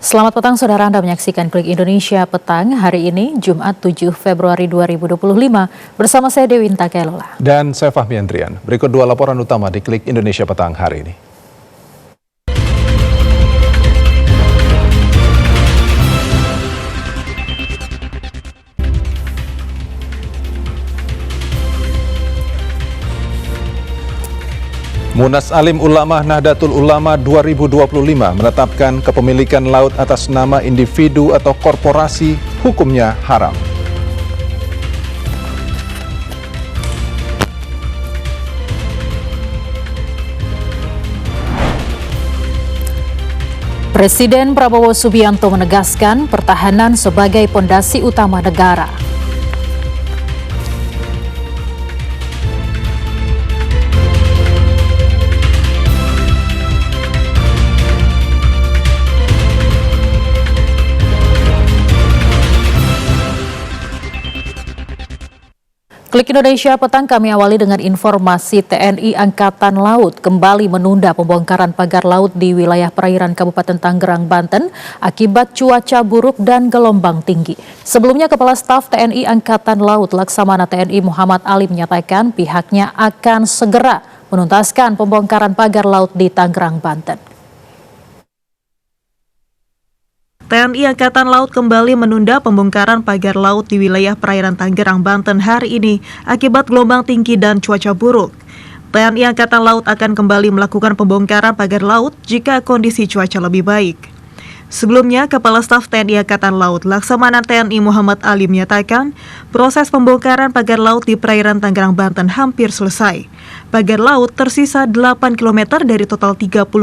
Selamat petang saudara, Anda menyaksikan Klik Indonesia Petang hari ini Jumat 7 Februari 2025 bersama saya Dewi Inta Kelola. Dan saya Fahmi Andrian. Berikut dua laporan utama di Klik Indonesia Petang hari ini. Munas Alim Ulama Nahdlatul Ulama 2025 menetapkan kepemilikan laut atas nama individu atau korporasi hukumnya haram. Presiden Prabowo Subianto menegaskan pertahanan sebagai pondasi utama negara. Klik Indonesia Petang kami awali dengan informasi TNI Angkatan Laut kembali menunda pembongkaran pagar laut di wilayah perairan Kabupaten Tangerang, Banten akibat cuaca buruk dan gelombang tinggi. Sebelumnya Kepala Staf TNI Angkatan Laut Laksamana TNI Muhammad Ali menyatakan pihaknya akan segera menuntaskan pembongkaran pagar laut di Tangerang, Banten. TNI Angkatan Laut kembali menunda pembongkaran pagar laut di wilayah perairan Tangerang, Banten hari ini akibat gelombang tinggi dan cuaca buruk. TNI Angkatan Laut akan kembali melakukan pembongkaran pagar laut jika kondisi cuaca lebih baik. Sebelumnya, Kepala Staf TNI Angkatan Laut Laksamana TNI Muhammad Ali menyatakan proses pembongkaran pagar laut di perairan Tangerang, Banten hampir selesai. Pagar laut tersisa 8 km dari total 30,16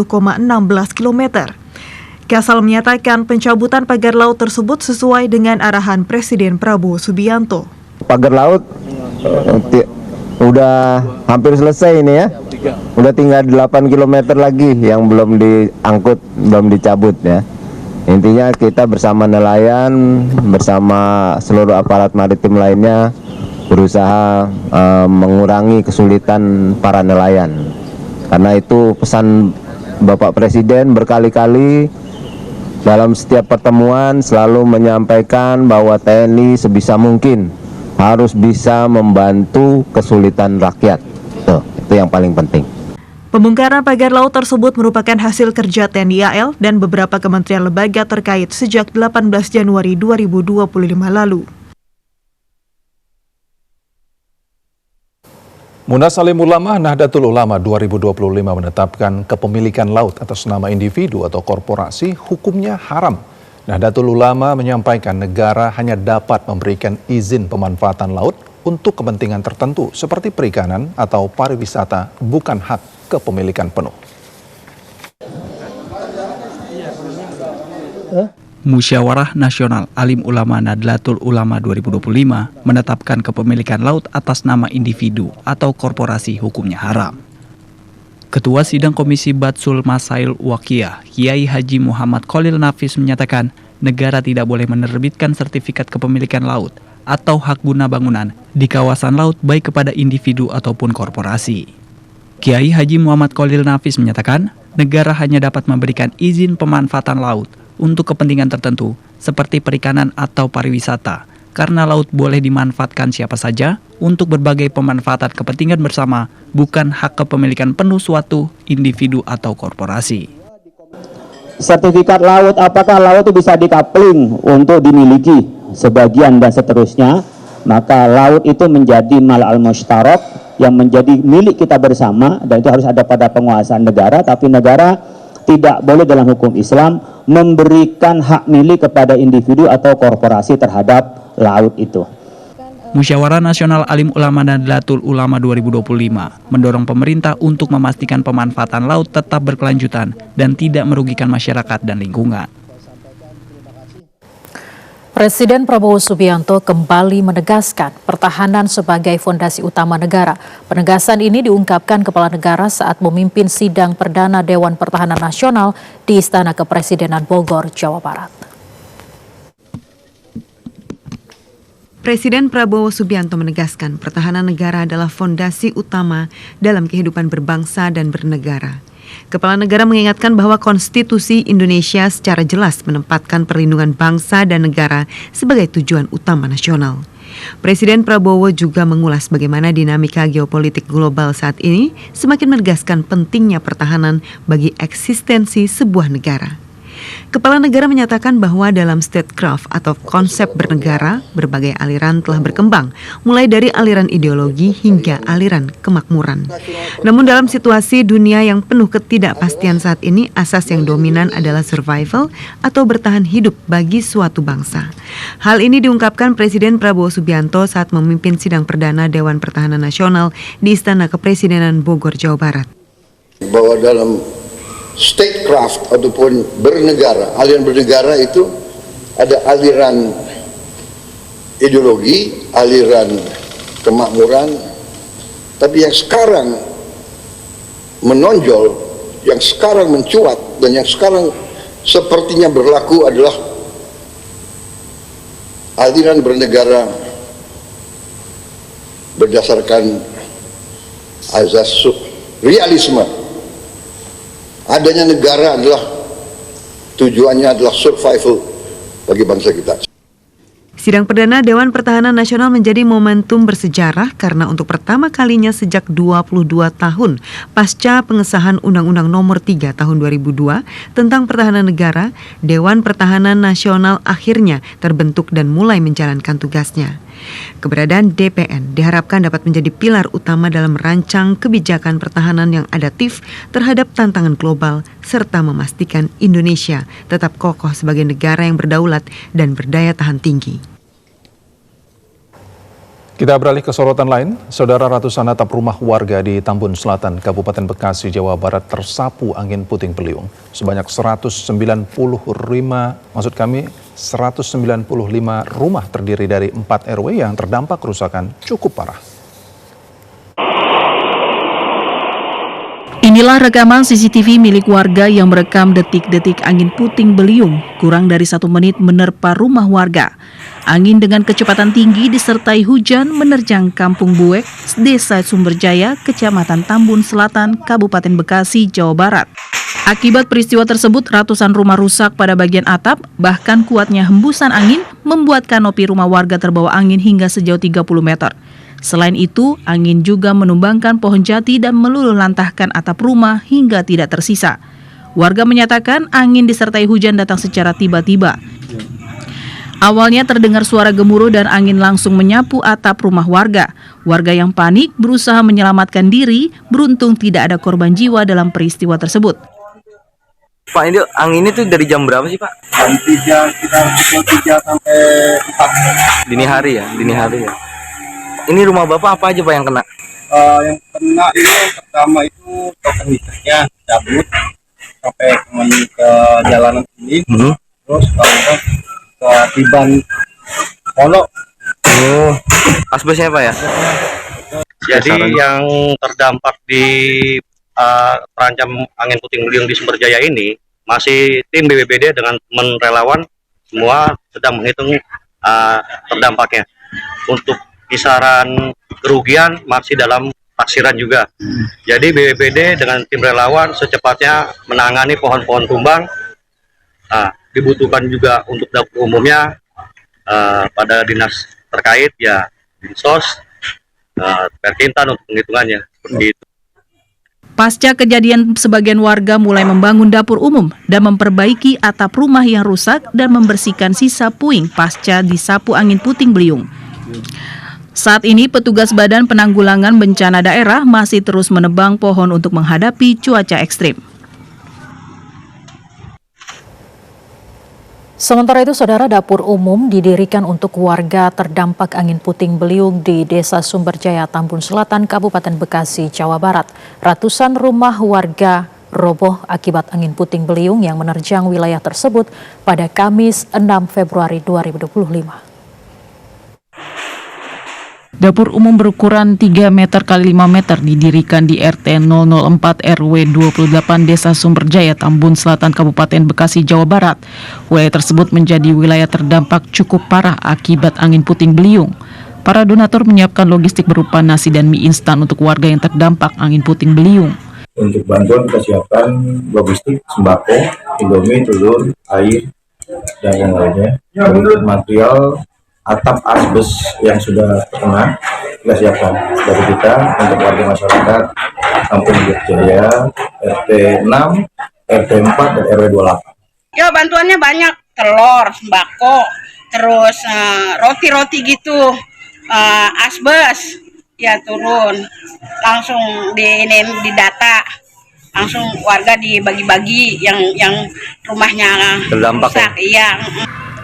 km. Kasal menyatakan pencabutan pagar laut tersebut sesuai dengan arahan Presiden Prabowo Subianto. Pagar laut udah hampir selesai ini ya. Udah tinggal 8 km lagi yang belum diangkut, belum dicabut ya. Intinya kita bersama nelayan, bersama seluruh aparat maritim lainnya berusaha mengurangi kesulitan para nelayan. Karena itu pesan Bapak Presiden berkali-kali dalam setiap pertemuan selalu menyampaikan bahwa TNI sebisa mungkin harus bisa membantu kesulitan rakyat. Itu yang paling penting. Pembongkaran pagar laut tersebut merupakan hasil kerja TNI AL dan beberapa kementerian lembaga terkait sejak 18 Januari 2025 lalu. Munas Alim Ulama Nahdlatul Ulama 2025 menetapkan kepemilikan laut atas nama individu atau korporasi hukumnya haram. Nahdlatul Ulama menyampaikan negara hanya dapat memberikan izin pemanfaatan laut untuk kepentingan tertentu seperti perikanan atau pariwisata, bukan hak kepemilikan penuh. Musyawarah Nasional Alim Ulama Nahdlatul Ulama 2025 menetapkan kepemilikan laut atas nama individu atau korporasi hukumnya haram. Ketua Sidang Komisi Batsul Masail Waqiyah, Kiai Haji Muhammad Khalil Nafis menyatakan negara tidak boleh menerbitkan sertifikat kepemilikan laut atau hak guna bangunan di kawasan laut baik kepada individu ataupun korporasi. Kiai Haji Muhammad Khalil Nafis menyatakan negara hanya dapat memberikan izin pemanfaatan laut untuk kepentingan tertentu seperti perikanan atau pariwisata, karena laut boleh dimanfaatkan siapa saja untuk berbagai pemanfaatan kepentingan bersama, bukan hak kepemilikan penuh suatu individu atau korporasi. Sertifikat laut, apakah laut itu bisa dikapling untuk dimiliki sebagian dan seterusnya, maka laut itu menjadi mal al-mushtarak yang menjadi milik kita bersama, dan itu harus ada pada penguasaan negara, tapi negara tidak boleh dalam hukum Islam memberikan hak milik kepada individu atau korporasi terhadap laut itu. Musyawarah Nasional Alim Ulama Nahdlatul Ulama 2025 mendorong pemerintah untuk memastikan pemanfaatan laut tetap berkelanjutan dan tidak merugikan masyarakat dan lingkungan. Presiden Prabowo Subianto kembali menegaskan pertahanan sebagai fondasi utama negara. Penegasan ini diungkapkan Kepala Negara saat memimpin sidang perdana Dewan Pertahanan Nasional di Istana Kepresidenan Bogor, Jawa Barat. Presiden Prabowo Subianto menegaskan pertahanan negara adalah fondasi utama dalam kehidupan berbangsa dan bernegara. Kepala negara mengingatkan bahwa Konstitusi Indonesia secara jelas menempatkan perlindungan bangsa dan negara sebagai tujuan utama nasional. Presiden Prabowo juga mengulas bagaimana dinamika geopolitik global saat ini semakin menegaskan pentingnya pertahanan bagi eksistensi sebuah negara. Kepala negara menyatakan bahwa dalam statecraft atau konsep bernegara, berbagai aliran telah berkembang, mulai dari aliran ideologi hingga aliran kemakmuran. Namun dalam situasi dunia yang penuh ketidakpastian saat ini, asas yang dominan adalah survival atau bertahan hidup bagi suatu bangsa. Hal ini diungkapkan Presiden Prabowo Subianto saat memimpin sidang perdana Dewan Pertahanan Nasional di Istana Kepresidenan Bogor, Jawa Barat. Bahwa dalam statecraft ataupun bernegara, aliran bernegara itu ada aliran ideologi, aliran kemakmuran, tapi yang sekarang menonjol, yang sekarang mencuat dan yang sekarang sepertinya berlaku adalah aliran bernegara berdasarkan azas realisme. Adanya negara adalah tujuannya adalah survival bagi bangsa kita. Sidang perdana Dewan Pertahanan Nasional menjadi momentum bersejarah karena untuk pertama kalinya sejak 22 tahun pasca pengesahan Undang-Undang Nomor 3 Tahun 2002 tentang Pertahanan Negara, Dewan Pertahanan Nasional akhirnya terbentuk dan mulai menjalankan tugasnya. Keberadaan DPN diharapkan dapat menjadi pilar utama dalam merancang kebijakan pertahanan yang adaptif terhadap tantangan global serta memastikan Indonesia tetap kokoh sebagai negara yang berdaulat dan berdaya tahan tinggi. Kita beralih ke sorotan lain. Saudara, ratusan atap rumah warga di Tambun Selatan, Kabupaten Bekasi, Jawa Barat tersapu angin puting beliung. Sebanyak 195 rumah terdiri dari 4 RW yang terdampak kerusakan cukup parah. Inilah rekaman CCTV milik warga yang merekam detik-detik angin puting beliung kurang dari 1 menit menerpa rumah warga. Angin dengan kecepatan tinggi disertai hujan menerjang Kampung Buek, Desa Sumberjaya, Kecamatan Tambun Selatan, Kabupaten Bekasi, Jawa Barat. Akibat peristiwa tersebut, ratusan rumah rusak pada bagian atap, bahkan kuatnya hembusan angin membuat kanopi rumah warga terbawa angin hingga sejauh 30 meter. Selain itu, angin juga menumbangkan pohon jati dan meluluhlantahkan atap rumah hingga tidak tersisa. Warga menyatakan angin disertai hujan datang secara tiba-tiba. Awalnya terdengar suara gemuruh dan angin langsung menyapu atap rumah warga. Warga yang panik berusaha menyelamatkan diri, beruntung tidak ada korban jiwa dalam peristiwa tersebut. Pak, ini angin itu dari jam berapa sih, Pak? Jam 3, sekitar pukul 3 sampai 4. Dini hari ya? Ini rumah Bapak apa aja, Pak, yang kena? Yang kena ini yang pertama itu token listriknya cabut sampai ke jalanan sini. Terus kalau ke tiban pondok. Oh, asbesnya, Pak, ya? Jadi yang terdampak di terancam angin puting beliung di Sumberjaya ini masih tim BPBD dengan teman relawan semua sedang menghitung terdampaknya. Untuk kisaran kerugian masih dalam taksiran juga. Jadi BPBD dengan tim relawan secepatnya menangani pohon-pohon tumbang. Dibutuhkan juga untuk dapur umumnya pada dinas terkait ya, Dinsos, Perkintan untuk penghitungannya seperti itu. Pasca kejadian, sebagian warga mulai membangun dapur umum dan memperbaiki atap rumah yang rusak dan membersihkan sisa puing pasca disapu angin puting beliung. Saat ini petugas Badan Penanggulangan Bencana Daerah masih terus menebang pohon untuk menghadapi cuaca ekstrim. Sementara itu, saudara, dapur umum didirikan untuk warga terdampak angin puting beliung di Desa Sumberjaya, Tambun Selatan, Kabupaten Bekasi, Jawa Barat. Ratusan rumah warga roboh akibat angin puting beliung yang menerjang wilayah tersebut pada Kamis 6 Februari 2025. Dapur umum berukuran 3 meter x 5 meter didirikan di RT 004 RW 28 Desa Sumberjaya, Tambun Selatan, Kabupaten Bekasi, Jawa Barat. Wilayah tersebut menjadi wilayah terdampak cukup parah akibat angin puting beliung. Para donatur menyiapkan logistik berupa nasi dan mie instan untuk warga yang terdampak angin puting beliung. Untuk bantuan kita siapkan logistik, sembako, indomie, telur, air, dan yang lainnya. Untuk material atap asbes yang sudah terkena kita siapkan dari kita untuk warga masyarakat Kampung Jaya, RT 6, RT 4, dan RW 28. Ya bantuannya banyak, telur, sembako, terus roti-roti gitu, asbes, ya turun, langsung di data, langsung warga dibagi-bagi yang rumahnya terdampak rusak, iya.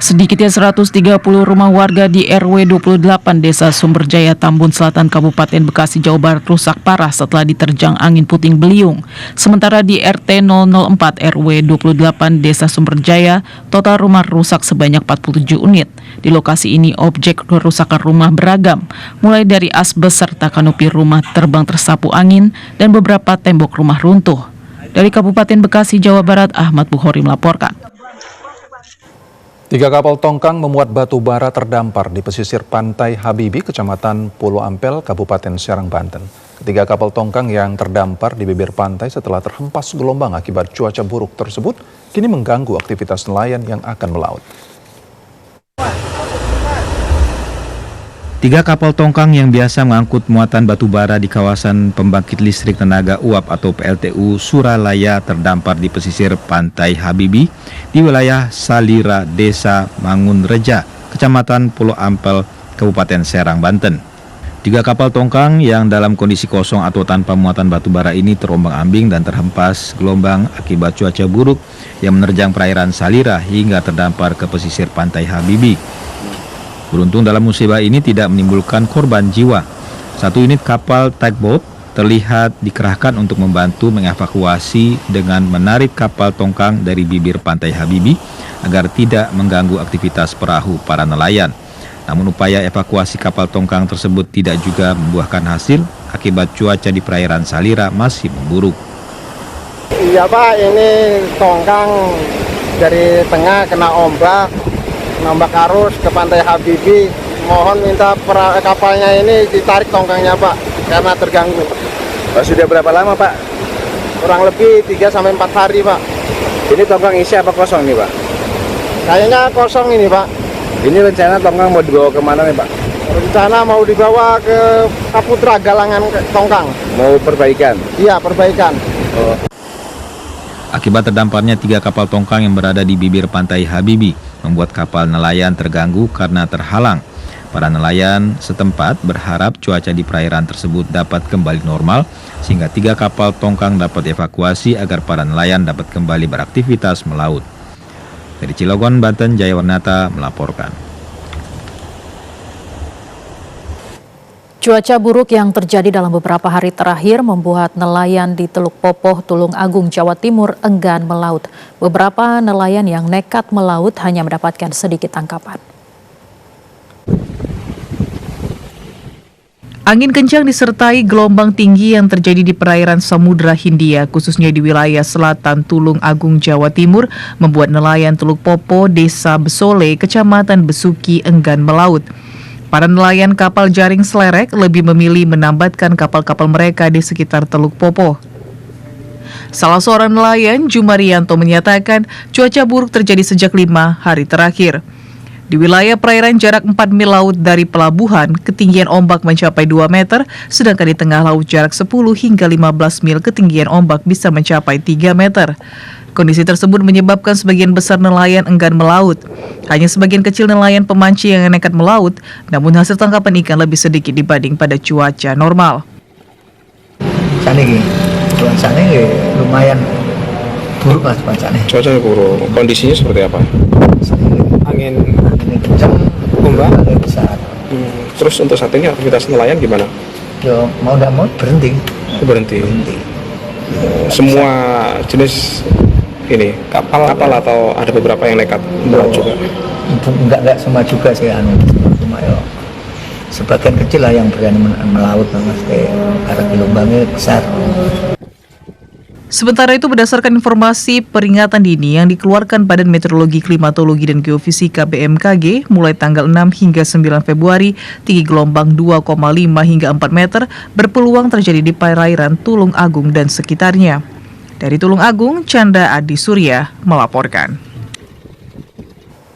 Sedikitnya 130 rumah warga di RW 28 Desa Sumberjaya, Tambun Selatan, Kabupaten Bekasi, Jawa Barat rusak parah setelah diterjang angin puting beliung. Sementara di RT 004 RW 28 Desa Sumberjaya, total rumah rusak sebanyak 47 unit. Di lokasi ini objek kerusakan rumah beragam, mulai dari asbes serta kanopi rumah terbang tersapu angin dan beberapa tembok rumah runtuh. Dari Kabupaten Bekasi, Jawa Barat, Ahmad Bukhari melaporkan. 3 kapal tongkang memuat batu bara terdampar di pesisir pantai Habibi, Kecamatan Pulau Ampel, Kabupaten Serang, Banten. Ketiga kapal tongkang yang terdampar di bibir pantai setelah terhempas gelombang akibat cuaca buruk tersebut kini mengganggu aktivitas nelayan yang akan melaut. 3 kapal tongkang yang biasa mengangkut muatan batu bara di kawasan pembangkit listrik tenaga uap atau PLTU Suralaya terdampar di pesisir pantai Habibi di wilayah Salira, Desa Mangunreja, Kecamatan Pulau Ampel, Kabupaten Serang, Banten. 3 kapal tongkang yang dalam kondisi kosong atau tanpa muatan batu bara ini terombang-ambing dan terhempas gelombang akibat cuaca buruk yang menerjang perairan Salira hingga terdampar ke pesisir pantai Habibi. Beruntung dalam musibah ini tidak menimbulkan korban jiwa. 1 unit kapal tugboat terlihat dikerahkan untuk membantu mengevakuasi dengan menarik kapal tongkang dari bibir pantai Habibi agar tidak mengganggu aktivitas perahu para nelayan. Namun upaya evakuasi kapal tongkang tersebut tidak juga membuahkan hasil akibat cuaca di perairan Salira masih memburuk. Iya Pak, ini tongkang dari tengah kena ombak arus ke pantai Habibi. Mohon minta kapalnya ini ditarik tongkangnya Pak, karena terganggu. Sudah berapa lama Pak? Kurang lebih 3-4 hari Pak. Ini tongkang isi apa kosong nih Pak? Kayaknya kosong ini Pak. Ini rencana tongkang mau dibawa kemana nih Pak? Rencana mau dibawa ke Kaputra Galangan tongkang. Mau perbaikan? Iya, perbaikan. Akibat terdamparnya 3 kapal tongkang yang berada di bibir pantai Habibi membuat kapal nelayan terganggu karena terhalang. Para nelayan setempat berharap cuaca di perairan tersebut dapat kembali normal sehingga 3 kapal tongkang dapat evakuasi agar para nelayan dapat kembali beraktivitas melaut. Dari Cilegon, Banten, Jayawarnata melaporkan. Cuaca buruk yang terjadi dalam beberapa hari terakhir membuat nelayan di Teluk Popoh, Tulung Agung, Jawa Timur enggan melaut. Beberapa nelayan yang nekat melaut hanya mendapatkan sedikit tangkapan. Angin kencang disertai gelombang tinggi yang terjadi di perairan Samudra Hindia, khususnya di wilayah selatan Tulung Agung, Jawa Timur, membuat nelayan Teluk Popoh, Desa Besole, Kecamatan Besuki enggan melaut. Para nelayan kapal jaring selerek lebih memilih menambatkan kapal-kapal mereka di sekitar Teluk Popoh. Salah seorang nelayan, Jumarianto, menyatakan cuaca buruk terjadi sejak 5 hari terakhir. Di wilayah perairan jarak 4 mil laut dari pelabuhan, ketinggian ombak mencapai 2 meter, sedangkan di tengah laut jarak 10 hingga 15 mil ketinggian ombak bisa mencapai 3 meter. Kondisi tersebut menyebabkan sebagian besar nelayan enggan melaut. Hanya sebagian kecil nelayan pemancing yang nekat melaut, namun hasil tangkapan ikan lebih sedikit dibanding pada cuaca normal. Cuacanya lumayan buruk mas cuacanya. Cuacanya buruk. Kondisinya seperti apa? Angin kencang, ombak besar. Terus untuk saat ini aktivitas nelayan gimana? Yo mau tidak mau berhenti. Berhenti. Semua jenis ini kapal atau ada beberapa yang nekat melaut juga? Enggak semua juga sih cuma yo sebagian kecil lah yang berani melaut mas, kayak karena gelombangnya besar. Sementara itu, berdasarkan informasi peringatan dini yang dikeluarkan Badan Meteorologi, Klimatologi, dan Geofisika BMKG, mulai tanggal 6 hingga 9 Februari, tinggi gelombang 2,5 hingga 4 meter berpeluang terjadi di perairan Tulung Agung dan sekitarnya. Dari Tulung Agung, Chandra Adi Surya melaporkan.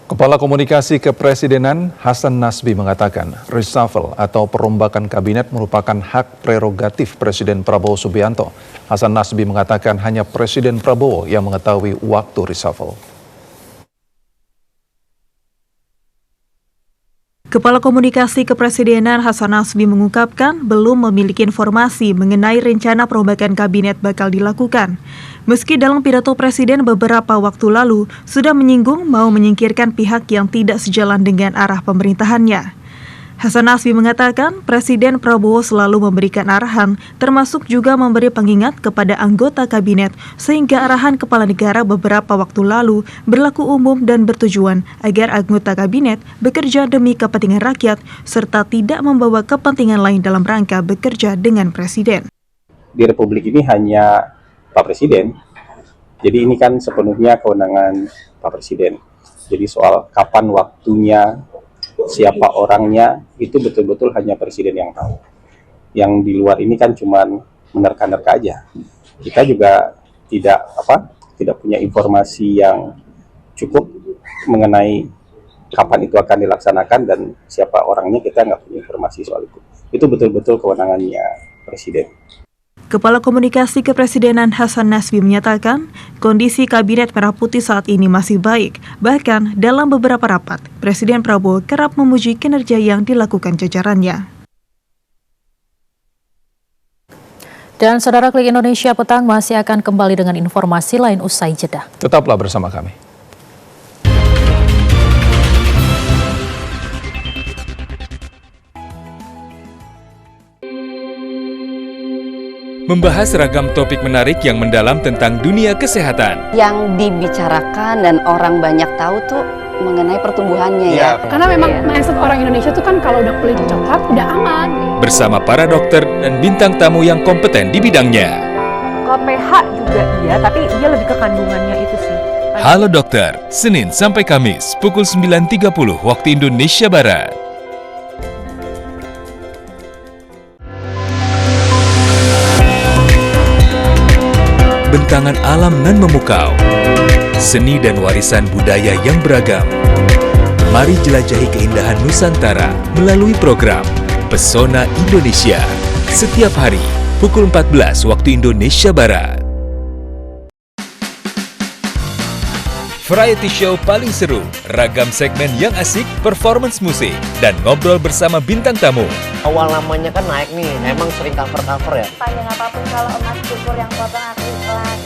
Kepala Komunikasi Kepresidenan Hasan Nasbi mengatakan reshuffle atau perombakan kabinet merupakan hak prerogatif Presiden Prabowo Subianto. Hasan Nasbi mengatakan hanya Presiden Prabowo yang mengetahui waktu reshuffle. Kepala Komunikasi Kepresidenan Hasan Nasbi mengungkapkan belum memiliki informasi mengenai rencana perombakan kabinet bakal dilakukan. Meski dalam pidato Presiden beberapa waktu lalu sudah menyinggung mau menyingkirkan pihak yang tidak sejalan dengan arah pemerintahannya. Hasan Nasbi mengatakan Presiden Prabowo selalu memberikan arahan, termasuk juga memberi pengingat kepada anggota kabinet, sehingga arahan kepala negara beberapa waktu lalu berlaku umum dan bertujuan agar anggota kabinet bekerja demi kepentingan rakyat, serta tidak membawa kepentingan lain dalam rangka bekerja dengan Presiden. Di Republik ini hanya Pak Presiden, jadi ini kan sepenuhnya kewenangan Pak Presiden. Jadi soal kapan waktunya, siapa orangnya, itu betul-betul hanya Presiden yang tahu. Yang di luar ini kan cuma menerka-nerka aja. Kita juga tidak punya informasi yang cukup mengenai kapan itu akan dilaksanakan dan siapa orangnya, kita nggak punya informasi soal itu. Itu betul-betul kewenangannya Presiden. Kepala Komunikasi Kepresidenan Hasan Nasbi menyatakan kondisi Kabinet Merah Putih saat ini masih baik. Bahkan dalam beberapa rapat, Presiden Prabowo kerap memuji kinerja yang dilakukan jajarannya. Dan Saudara, Klik Indonesia Petang masih akan kembali dengan informasi lain usai jeda. Tetaplah bersama kami. Membahas ragam topik menarik yang mendalam tentang dunia kesehatan. Yang dibicarakan dan orang banyak tahu tuh mengenai pertumbuhannya ya. Karena memang mindset orang Indonesia tuh kan kalau udah kulit coklat udah aman. Bersama para dokter dan bintang tamu yang kompeten di bidangnya. Kalau pH juga iya, tapi dia lebih ke kandungannya itu sih. Halo Dokter, Senin sampai Kamis pukul 9.30 waktu Indonesia Barat. Bentangan alam nan memukau, seni dan warisan budaya yang beragam. Mari jelajahi keindahan Nusantara melalui program Pesona Indonesia setiap hari pukul 14 waktu Indonesia Barat. Variety show paling seru, ragam segmen yang asik, performance musik, dan ngobrol bersama bintang tamu. Awal namanya kan naik nih, emang sering cover-cover ya? Panjang apapun kalau emas cukur yang potong aku ikhlas.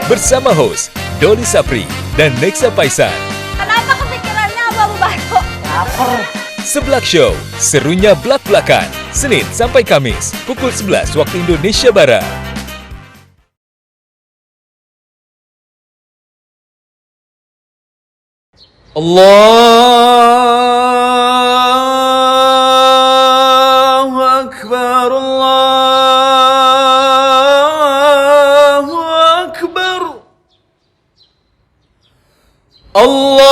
Bersama host Doli Sapri dan Nexa Paisan. Kenapa kepikirannya abu-abu batu? Cover. Seblak Show, serunya blak-blakan. Senin sampai Kamis, pukul 11 waktu Indonesia Barat. Allahu Akbar, Allahu Akbar, Allahu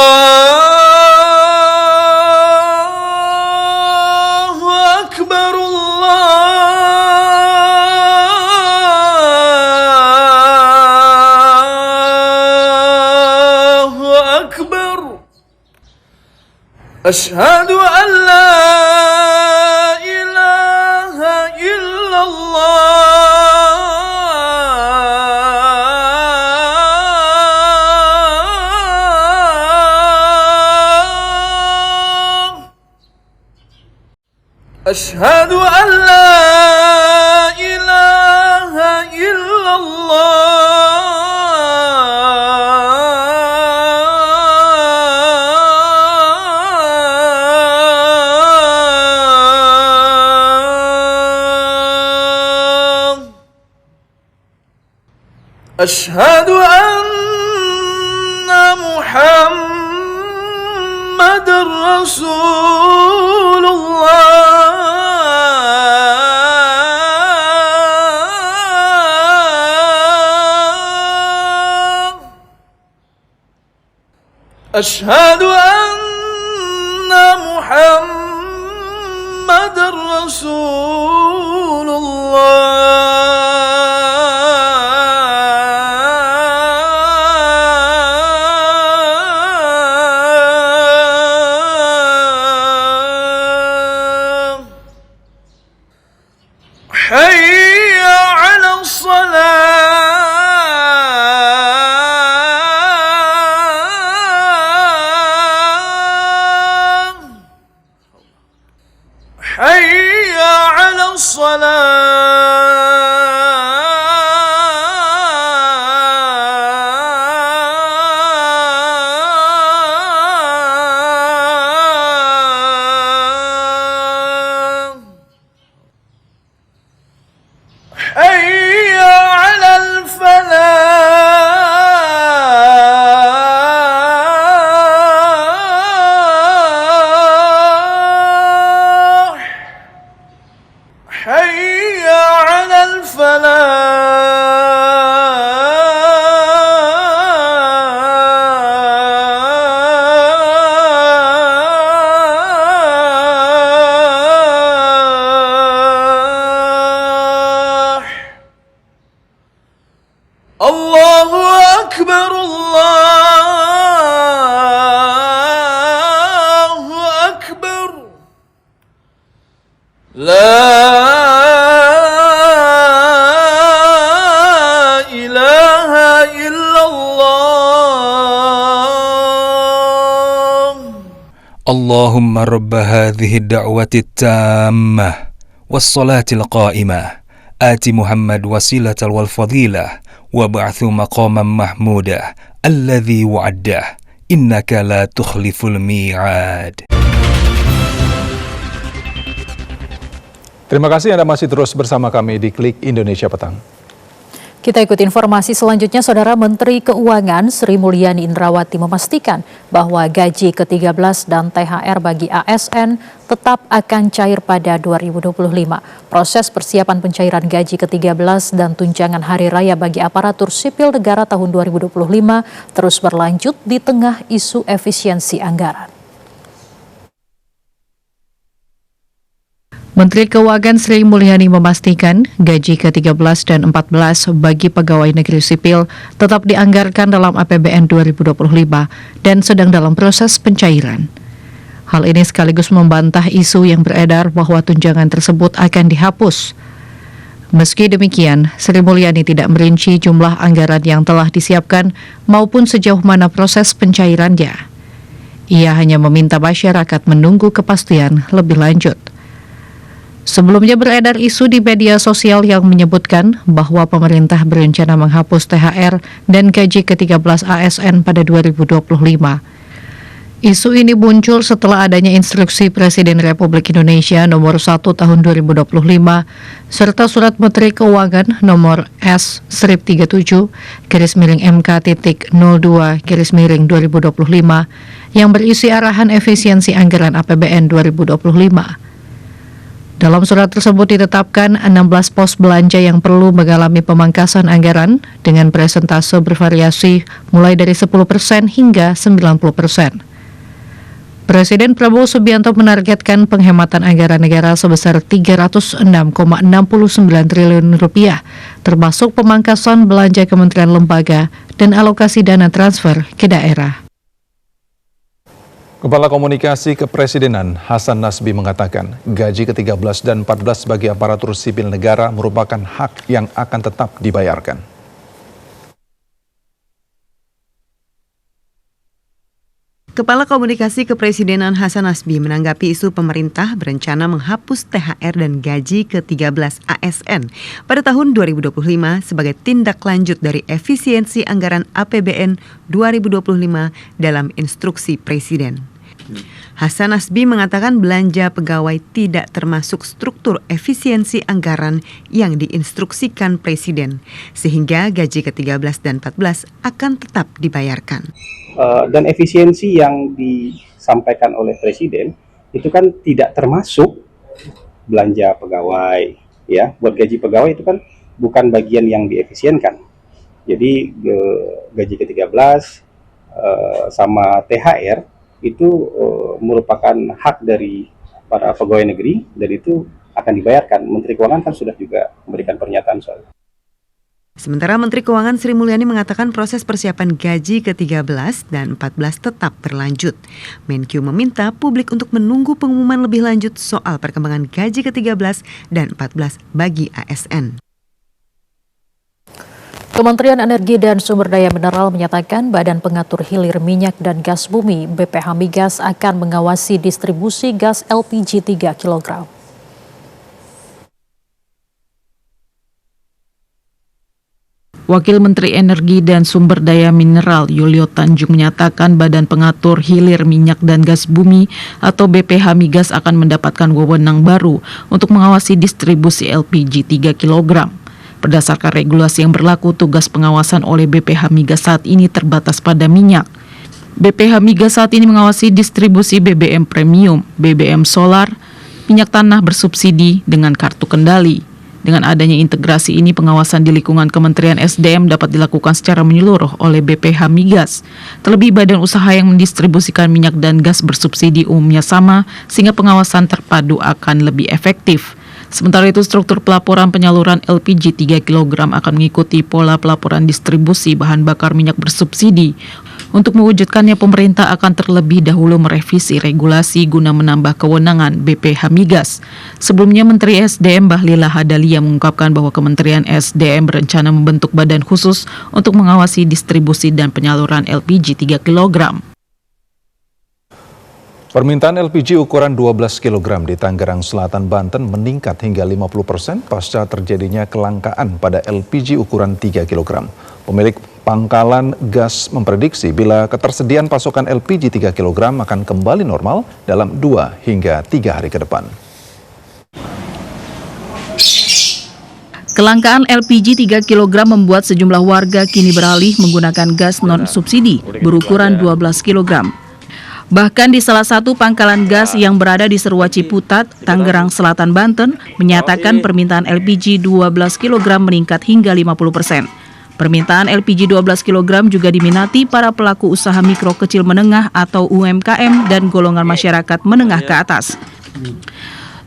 Akbar, Allahu Akbar. أشهد أن لا إله إلا الله أشهد أن لا إله إلا أشهد أن محمد رسول الله أشهد أن محمد رسول الله حي على الصلاة حي على الصلاة حي على الفلاح حي على الفلاح الله أكبر الله أكبر لا إله إلا الله اللهم رب هذه الدعوة التامة والصلاة القائمة آت محمد وسيلة والفضيلة وابعث مقاما محمودا الذي وعده إنك لا تخلف الميعاد. Terima kasih Anda masih terus bersama kami di Klik Indonesia Petang. Kita ikuti informasi selanjutnya. Saudara Menteri Keuangan Sri Mulyani Indrawati memastikan bahwa gaji ke-13 dan THR bagi ASN tetap akan cair pada 2025. Proses persiapan pencairan gaji ke-13 dan tunjangan hari raya bagi aparatur sipil negara tahun 2025 terus berlanjut di tengah isu efisiensi anggaran. Menteri Keuangan Sri Mulyani memastikan gaji ke-13 dan 14 bagi pegawai negeri sipil tetap dianggarkan dalam APBN 2025 dan sedang dalam proses pencairan. Hal ini sekaligus membantah isu yang beredar bahwa tunjangan tersebut akan dihapus. Meski demikian, Sri Mulyani tidak merinci jumlah anggaran yang telah disiapkan maupun sejauh mana proses pencairannya. Ia hanya meminta masyarakat menunggu kepastian lebih lanjut. Sebelumnya beredar isu di media sosial yang menyebutkan bahwa pemerintah berencana menghapus THR dan gaji ke-13 ASN pada 2025. Isu ini muncul setelah adanya instruksi Presiden Republik Indonesia nomor 1 tahun 2025 serta Surat Menteri Keuangan nomor S/37-MK.02-2025 yang berisi arahan efisiensi anggaran APBN 2025. Dalam surat tersebut ditetapkan 16 pos belanja yang perlu mengalami pemangkasan anggaran dengan persentase bervariasi mulai dari 10% hingga 90%. Presiden Prabowo Subianto menargetkan penghematan anggaran negara sebesar Rp306,69 triliun, termasuk pemangkasan belanja kementerian lembaga dan alokasi dana transfer ke daerah. Kepala Komunikasi Kepresidenan Hasan Nasbi mengatakan gaji ke-13 dan 14 bagi aparatur sipil negara merupakan hak yang akan tetap dibayarkan. Kepala Komunikasi Kepresidenan Hasan Nasbi menanggapi isu pemerintah berencana menghapus THR dan gaji ke-13 ASN pada tahun 2025 sebagai tindak lanjut dari efisiensi anggaran APBN 2025 dalam instruksi Presiden. Hasan Nasbi mengatakan belanja pegawai tidak termasuk struktur efisiensi anggaran yang diinstruksikan Presiden, sehingga gaji ke-13 dan 14 akan tetap dibayarkan. Dan efisiensi yang disampaikan oleh Presiden itu kan tidak termasuk belanja pegawai, ya. Buat gaji pegawai itu kan bukan bagian yang diefisienkan. Jadi gaji ke-13 sama THR itu merupakan hak dari para pegawai negeri dan itu akan dibayarkan. Menteri Keuangan kan sudah juga memberikan pernyataan soal itu. Sementara Menteri Keuangan Sri Mulyani mengatakan proses persiapan gaji ke-13 dan 14 tetap berlanjut. Menkyu meminta publik untuk menunggu pengumuman lebih lanjut soal perkembangan gaji ke-13 dan 14 bagi ASN. Kementerian Energi dan Sumber Daya Mineral menyatakan Badan Pengatur Hilir Minyak dan Gas Bumi BPH Migas akan mengawasi distribusi gas LPG 3 kg. Wakil Menteri Energi dan Sumber Daya Mineral Yulio Tanjung menyatakan Badan Pengatur Hilir Minyak dan Gas Bumi atau BPH Migas akan mendapatkan wewenang baru untuk mengawasi distribusi LPG 3 kg. Berdasarkan regulasi yang berlaku, tugas pengawasan oleh BPH Migas saat ini terbatas pada minyak. BPH Migas saat ini mengawasi distribusi BBM premium, BBM solar, minyak tanah bersubsidi dengan kartu kendali. Dengan adanya integrasi ini, pengawasan di lingkungan Kementerian SDM dapat dilakukan secara menyeluruh oleh BPH Migas. Terlebih badan usaha yang mendistribusikan minyak dan gas bersubsidi umumnya sama, sehingga pengawasan terpadu akan lebih efektif. Sementara itu, struktur pelaporan penyaluran LPG 3 kg akan mengikuti pola pelaporan distribusi bahan bakar minyak bersubsidi. Untuk mewujudkannya, pemerintah akan terlebih dahulu merevisi regulasi guna menambah kewenangan BPH Migas. Sebelumnya, Menteri SDM Bahlil Lahadalia mengungkapkan bahwa Kementerian SDM berencana membentuk badan khusus untuk mengawasi distribusi dan penyaluran LPG 3 kg. Permintaan LPG ukuran 12 kg di Tangerang Selatan, Banten meningkat hingga 50% pasca terjadinya kelangkaan pada LPG ukuran 3 kg. Pemilik pangkalan gas memprediksi bila ketersediaan pasokan LPG 3 kg akan kembali normal dalam 2 hingga 3 hari ke depan. Kelangkaan LPG 3 kg membuat sejumlah warga kini beralih menggunakan gas non-subsidi berukuran 12 kg. Bahkan di salah satu pangkalan gas yang berada di Serua Ciputat, Tangerang Selatan, Banten, menyatakan permintaan LPG 12 kg meningkat hingga 50%. Permintaan LPG 12 kg juga diminati para pelaku usaha mikro kecil menengah atau UMKM dan golongan masyarakat menengah ke atas.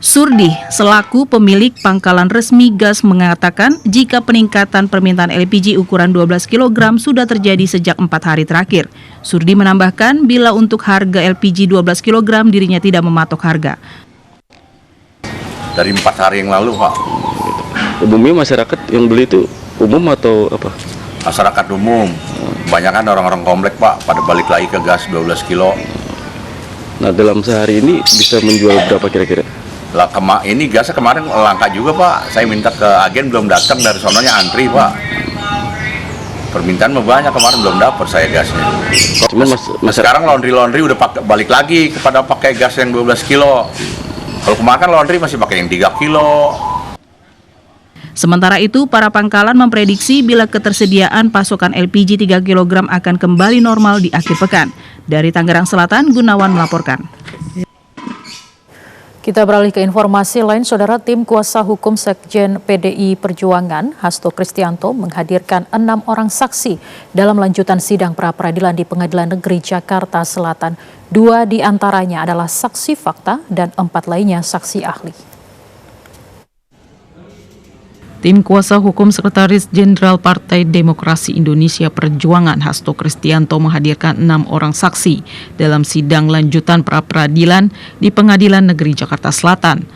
Surdi, selaku pemilik pangkalan resmi gas, mengatakan jika peningkatan permintaan LPG ukuran 12 kg sudah terjadi sejak 4 hari terakhir. Surdi menambahkan bila untuk harga LPG 12 kg dirinya tidak mematok harga. Dari 4 hari yang lalu, Pak. Umumnya masyarakat yang beli itu umum atau apa? Masyarakat umum. Kebanyakan orang-orang komplek, Pak, pada balik lagi ke gas 12 kilo. Nah, dalam sehari ini bisa menjual berapa kira-kira? Lah, ini gasnya kemarin langka juga, Pak. Saya minta ke agen belum datang, dari sononya antri, Pak. Permintaan banyak, kemarin belum dapat saya gasnya. Cuman sekarang laundry udah balik lagi kepada pakai gas yang 12 kilo. Kalau kemarin kan laundry masih pakai yang 3 kilo. Sementara itu, para pangkalan memprediksi bila ketersediaan pasokan LPG 3 kg akan kembali normal di akhir pekan. Dari Tangerang Selatan, Gunawan melaporkan. Kita beralih ke informasi lain, Saudara. Tim kuasa hukum Sekjen PDI Perjuangan, Hasto Kristianto, menghadirkan 6 orang saksi dalam lanjutan sidang pra-peradilan di Pengadilan Negeri Jakarta Selatan. 2 diantaranya adalah saksi fakta dan 4 lainnya saksi ahli. Tim kuasa hukum Sekretaris Jenderal Partai Demokrasi Indonesia Perjuangan Hasto Kristianto menghadirkan 6 orang saksi dalam sidang lanjutan pra-peradilan di Pengadilan Negeri Jakarta Selatan.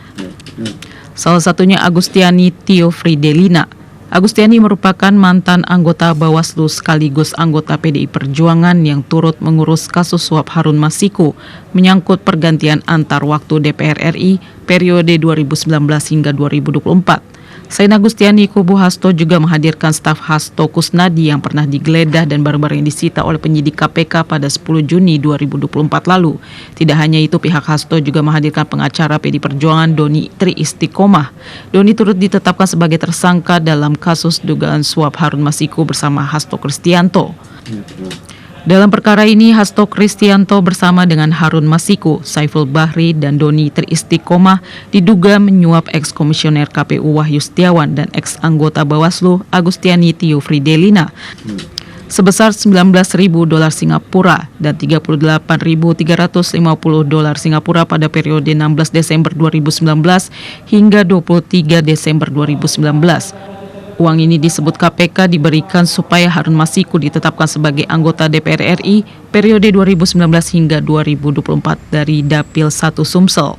Salah satunya Agustiani Tio Fridelina. Agustiani merupakan mantan anggota Bawaslu sekaligus anggota PDI Perjuangan yang turut mengurus kasus suap Harun Masiku menyangkut pergantian antar waktu DPR RI periode 2019 hingga 2024. Selain Agustiani, kubu Hasto juga menghadirkan staf Hasto Kusnadi yang pernah digeledah dan barang-barang yang disita oleh penyidik KPK pada 10 Juni 2024 lalu. Tidak hanya itu, pihak Hasto juga menghadirkan pengacara PDI Perjuangan Doni Tri Istiqomah. Doni turut ditetapkan sebagai tersangka dalam kasus dugaan suap Harun Masiku bersama Hasto Kristianto. Dalam perkara ini, Hasto Kristianto bersama dengan Harun Masiku, Saiful Bahri, dan Doni Tri Istiqomah diduga menyuap eks-komisioner KPU Wahyu Setiawan dan eks-anggota Bawaslu Agustiani Tio Fridelina. sebesar $19.000 Singapura dan $38.350 Singapura pada periode 16 Desember 2019 hingga 23 Desember 2019. Uang ini disebut KPK diberikan supaya Harun Masiku ditetapkan sebagai anggota DPR RI periode 2019 hingga 2024 dari Dapil 1 Sumsel.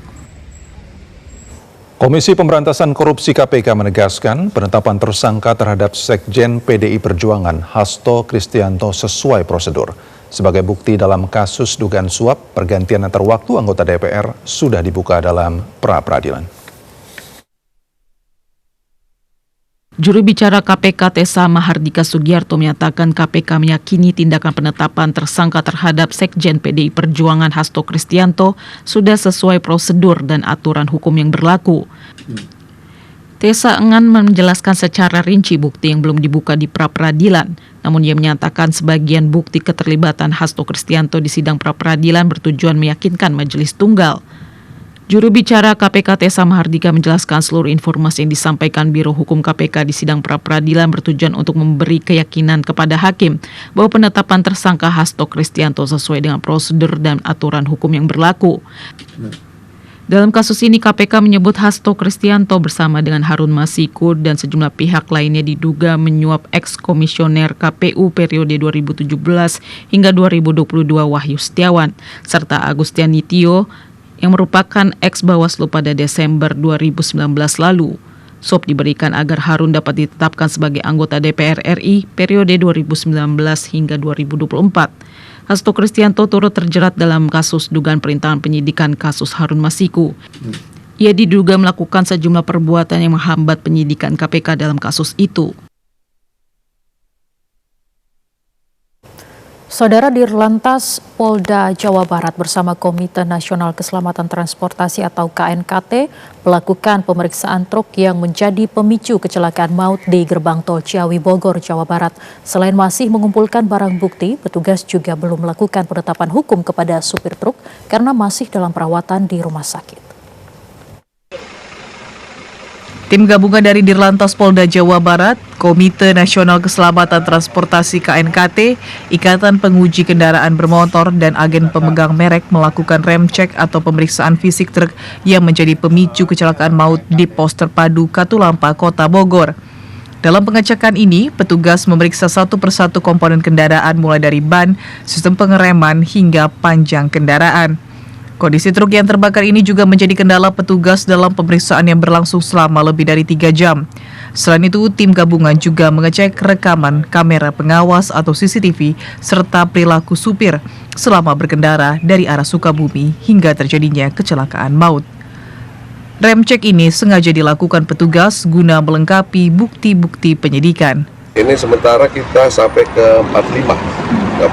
Komisi Pemberantasan Korupsi KPK menegaskan penetapan tersangka terhadap Sekjen PDI Perjuangan Hasto Kristianto sesuai prosedur. Sebagai bukti dalam kasus dugaan suap, pergantian antar waktu anggota DPR sudah dibuka dalam pra-peradilan. Juru bicara KPK Tessa Mahardika Sugiarto menyatakan KPK meyakini tindakan penetapan tersangka terhadap Sekjen PDI Perjuangan Hasto Kristianto sudah sesuai prosedur dan aturan hukum yang berlaku. Tessa enggan menjelaskan secara rinci bukti yang belum dibuka di pra-peradilan, namun ia menyatakan sebagian bukti keterlibatan Hasto Kristianto di sidang pra-peradilan bertujuan meyakinkan majelis tunggal. Juru bicara KPK Tessa Mahardika menjelaskan seluruh informasi yang disampaikan Biro Hukum KPK di sidang pra-peradilan bertujuan untuk memberi keyakinan kepada hakim bahwa penetapan tersangka Hasto Kristianto sesuai dengan prosedur dan aturan hukum yang berlaku. Dalam kasus ini KPK menyebut Hasto Kristianto bersama dengan Harun Masiku dan sejumlah pihak lainnya diduga menyuap eks-komisioner KPU periode 2017 hingga 2022 Wahyu Setiawan serta Agustiani Tio yang merupakan eks-Bawaslu pada Desember 2019 lalu. Suap diberikan agar Harun dapat ditetapkan sebagai anggota DPR RI periode 2019 hingga 2024. Hasto Kristianto turut terjerat dalam kasus dugaan perintangan penyidikan kasus Harun Masiku. Ia diduga melakukan sejumlah perbuatan yang menghambat penyidikan KPK dalam kasus itu. Saudara Dirlantas Polda Jawa Barat bersama Komite Nasional Keselamatan Transportasi atau KNKT melakukan pemeriksaan truk yang menjadi pemicu kecelakaan maut di gerbang tol Ciawi Bogor, Jawa Barat. Selain masih mengumpulkan barang bukti, petugas juga belum melakukan penetapan hukum kepada supir truk karena masih dalam perawatan di rumah sakit. Tim gabungan dari Dirlantas Polda Jawa Barat, Komite Nasional Keselamatan Transportasi KNKT, Ikatan Penguji Kendaraan Bermotor, dan agen pemegang merek melakukan rem cek atau pemeriksaan fisik truk yang menjadi pemicu kecelakaan maut di pos terpadu Katulampa, Kota Bogor. Dalam pengecekan ini, petugas memeriksa satu persatu komponen kendaraan mulai dari ban, sistem pengereman, hingga panjang kendaraan. Kondisi truk yang terbakar ini juga menjadi kendala petugas dalam pemeriksaan yang berlangsung selama lebih dari 3 jam. Selain itu, tim gabungan juga mengecek rekaman kamera pengawas atau CCTV serta perilaku supir selama berkendara dari arah Sukabumi hingga terjadinya kecelakaan maut. Rem cek ini sengaja dilakukan petugas guna melengkapi bukti-bukti penyidikan. Ini sementara kita sampai ke 45,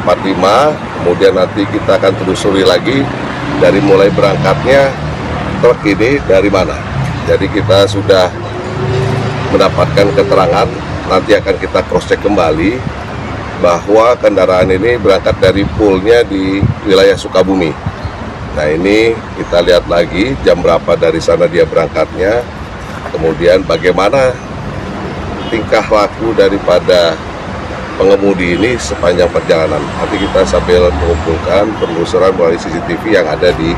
kemudian nanti kita akan telusuri lagi dari mulai berangkatnya truk ini dari mana. Jadi kita sudah mendapatkan keterangan, nanti akan kita cross check kembali bahwa kendaraan ini berangkat dari poolnya di wilayah Sukabumi. Nah ini kita lihat lagi jam berapa dari sana dia berangkatnya, kemudian bagaimana tingkah laku daripada pengemudi ini sepanjang perjalanan. Nanti kita sambil mengumpulkan penelusuran melalui CCTV yang ada di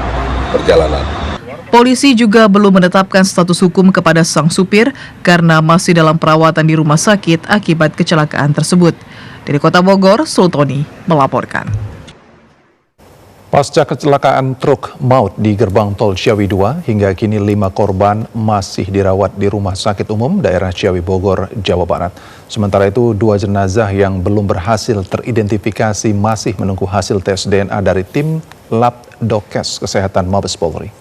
perjalanan. Polisi juga belum menetapkan status hukum kepada sang supir karena masih dalam perawatan di rumah sakit akibat kecelakaan tersebut. Dari Kota Bogor, Sultoni melaporkan. Pasca kecelakaan truk maut di gerbang tol Ciawi 2, hingga kini 5 korban masih dirawat di Rumah Sakit Umum Daerah Ciawi Bogor, Jawa Barat. Sementara itu, 2 jenazah yang belum berhasil teridentifikasi masih menunggu hasil tes DNA dari tim Lab Dokes Kesehatan Mabes Polri.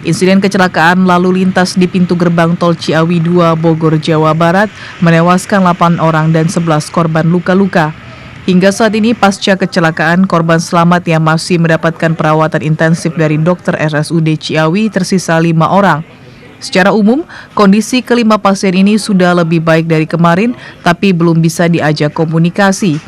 Insiden kecelakaan lalu lintas di pintu gerbang tol Ciawi 2, Bogor, Jawa Barat menewaskan 8 orang dan 11 korban luka-luka. Hingga saat ini pasca kecelakaan, korban selamat yang masih mendapatkan perawatan intensif dari dokter RSUD Ciawi tersisa 5 orang. Secara umum, kondisi kelima pasien ini sudah lebih baik dari kemarin, tapi belum bisa diajak komunikasi.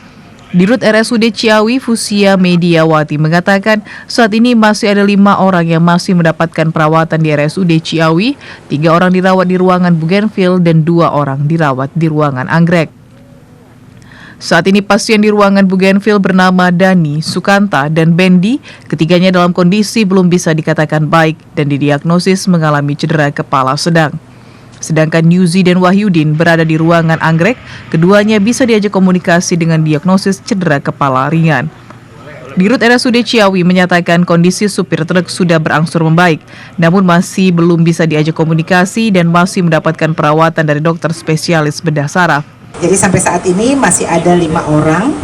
Dirut RSUD Ciawi Fusia Mediawati mengatakan saat ini masih ada 5 orang yang masih mendapatkan perawatan di RSUD Ciawi, 3 orang dirawat di ruangan Bougainville dan 2 orang dirawat di ruangan Anggrek. Saat ini pasien di ruangan Bougainville bernama Dani, Sukanta, dan Bendi, ketiganya dalam kondisi belum bisa dikatakan baik dan didiagnosis mengalami cedera kepala sedang. Sedangkan Yuzi dan Wahyudin berada di ruangan Anggrek, keduanya bisa diajak komunikasi dengan diagnosis cedera kepala ringan. Dirut RSUD Ciawi menyatakan kondisi supir truk sudah berangsur membaik, namun masih belum bisa diajak komunikasi dan masih mendapatkan perawatan dari dokter spesialis bedah saraf. Jadi sampai saat ini masih ada 5 orang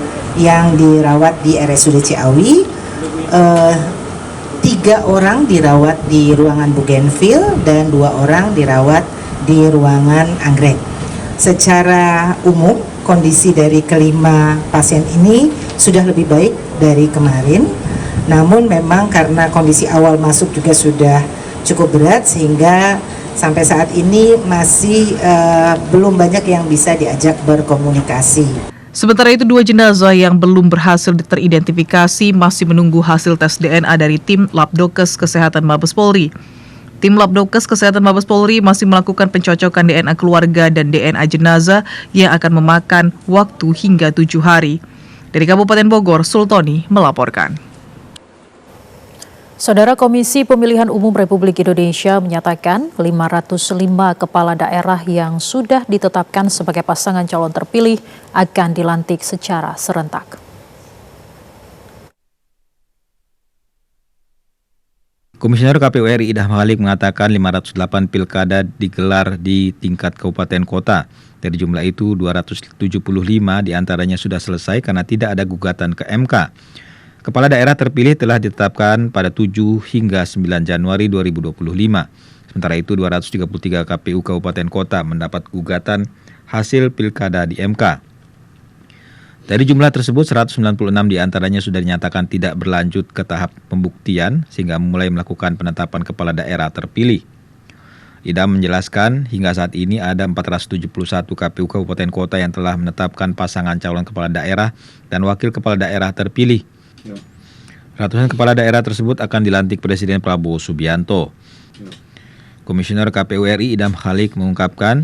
yang dirawat di RSUD Ciawi, 3 orang dirawat di ruangan Bougainville dan 2 orang dirawat di ruangan Anggrek. Secara umum, kondisi dari kelima pasien ini sudah lebih baik dari kemarin. Namun memang karena kondisi awal masuk juga sudah cukup berat sehingga sampai saat ini masih belum banyak yang bisa diajak berkomunikasi. Sementara itu 2 jenazah yang belum berhasil teridentifikasi masih menunggu hasil tes DNA dari tim Labdokes Kesehatan Mabes Polri. Tim Labdokes Kesehatan Mabes Polri masih melakukan pencocokan DNA keluarga dan DNA jenazah yang akan memakan waktu hingga 7 hari. Dari Kabupaten Bogor, Sultoni melaporkan. Saudara Komisi Pemilihan Umum Republik Indonesia menyatakan 505 kepala daerah yang sudah ditetapkan sebagai pasangan calon terpilih akan dilantik secara serentak. Komisioner KPU RI Idham Halik mengatakan 508 pilkada digelar di tingkat kabupaten kota. Dari jumlah itu 275 diantaranya sudah selesai karena tidak ada gugatan ke MK. Kepala daerah terpilih telah ditetapkan pada 7 hingga 9 Januari 2025. Sementara itu 233 KPU kabupaten kota mendapat gugatan hasil pilkada di MK. Dari jumlah tersebut, 196 diantaranya sudah dinyatakan tidak berlanjut ke tahap pembuktian sehingga mulai melakukan penetapan kepala daerah terpilih. Idham menjelaskan hingga saat ini ada 471 KPU kabupaten kota yang telah menetapkan pasangan calon kepala daerah dan wakil kepala daerah terpilih. Ratusan kepala daerah tersebut akan dilantik Presiden Prabowo Subianto. Komisioner KPU RI Idham Halik mengungkapkan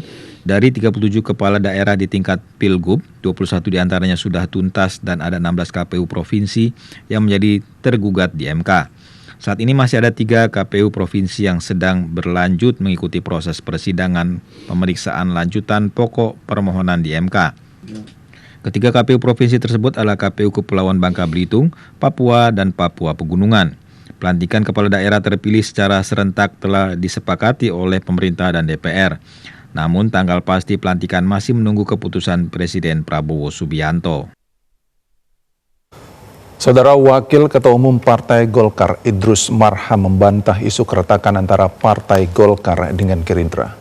dari 37 kepala daerah di tingkat Pilgub, 21 diantaranya sudah tuntas dan ada 16 KPU provinsi yang menjadi tergugat di MK. Saat ini masih ada 3 KPU provinsi yang sedang berlanjut mengikuti proses persidangan pemeriksaan lanjutan pokok permohonan di MK. Ketiga KPU provinsi tersebut adalah KPU Kepulauan Bangka Belitung, Papua, dan Papua Pegunungan. Pelantikan kepala daerah terpilih secara serentak telah disepakati oleh pemerintah dan DPR. Namun tanggal pasti pelantikan masih menunggu keputusan Presiden Prabowo Subianto. Saudara Wakil Ketua Umum Partai Golkar Idrus Marham membantah isu keretakan antara Partai Golkar dengan Gerindra.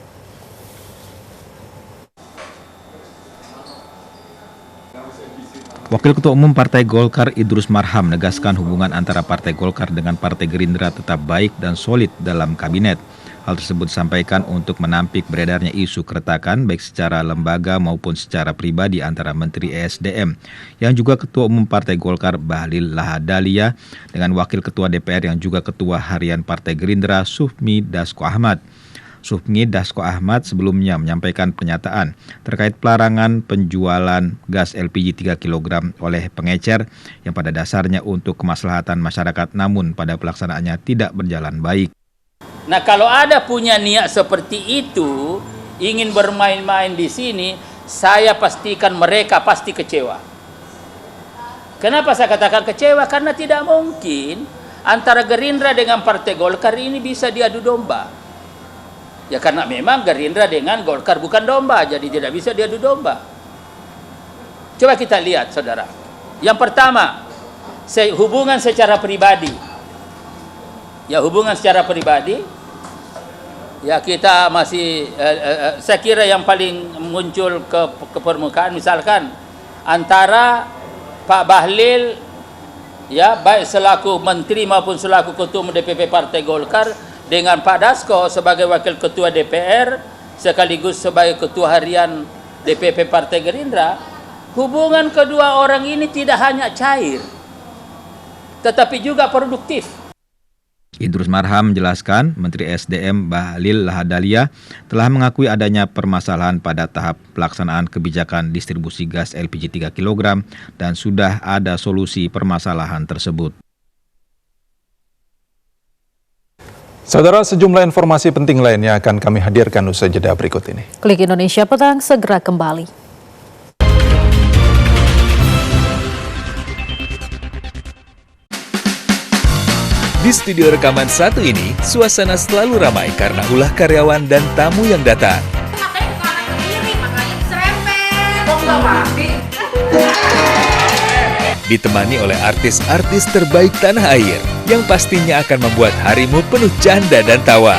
Wakil Ketua Umum Partai Golkar Idrus Marham menegaskan hubungan antara Partai Golkar dengan Partai Gerindra tetap baik dan solid dalam kabinet. Hal tersebut disampaikan untuk menampik beredarnya isu keretakan baik secara lembaga maupun secara pribadi antara Menteri ESDM yang juga Ketua Umum Partai Golkar Bahlil Lahadalia dengan Wakil Ketua DPR yang juga Ketua Harian Partai Gerindra Sufmi Dasko Ahmad. Sufmi Dasko Ahmad sebelumnya menyampaikan pernyataan terkait pelarangan penjualan gas LPG 3 kg oleh pengecer yang pada dasarnya untuk kemaslahatan masyarakat namun pada pelaksanaannya tidak berjalan baik. Nah, kalau ada punya niat seperti itu, ingin bermain-main di sini, saya pastikan mereka pasti kecewa. Kenapa saya katakan kecewa? Karena tidak mungkin antara Gerindra dengan Partai Golkar ini bisa diadu domba. Ya karena memang Gerindra dengan Golkar bukan domba, jadi tidak bisa diadu domba. Coba kita lihat, saudara. Yang pertama, hubungan secara pribadi. Ya, hubungan secara pribadi, ya kita masih, saya kira yang paling muncul ke permukaan misalkan antara Pak Bahlil, ya baik selaku menteri maupun selaku ketua umum DPP Partai Golkar dengan Pak Dasko sebagai wakil ketua DPR sekaligus sebagai ketua harian DPP Partai Gerindra, hubungan kedua orang ini tidak hanya cair, tetapi juga produktif. Idrus Marham menjelaskan Menteri SDM Bahlil Lahadalia telah mengakui adanya permasalahan pada tahap pelaksanaan kebijakan distribusi gas LPG 3 kg dan sudah ada solusi permasalahan tersebut. Saudara, sejumlah informasi penting lainnya akan kami hadirkan usai jeda berikut ini. Klik Indonesia Petang segera kembali. Di studio rekaman satu ini, suasana selalu ramai karena ulah karyawan dan tamu yang datang. Ditemani oleh artis-artis terbaik tanah air yang pastinya akan membuat harimu penuh canda dan tawa.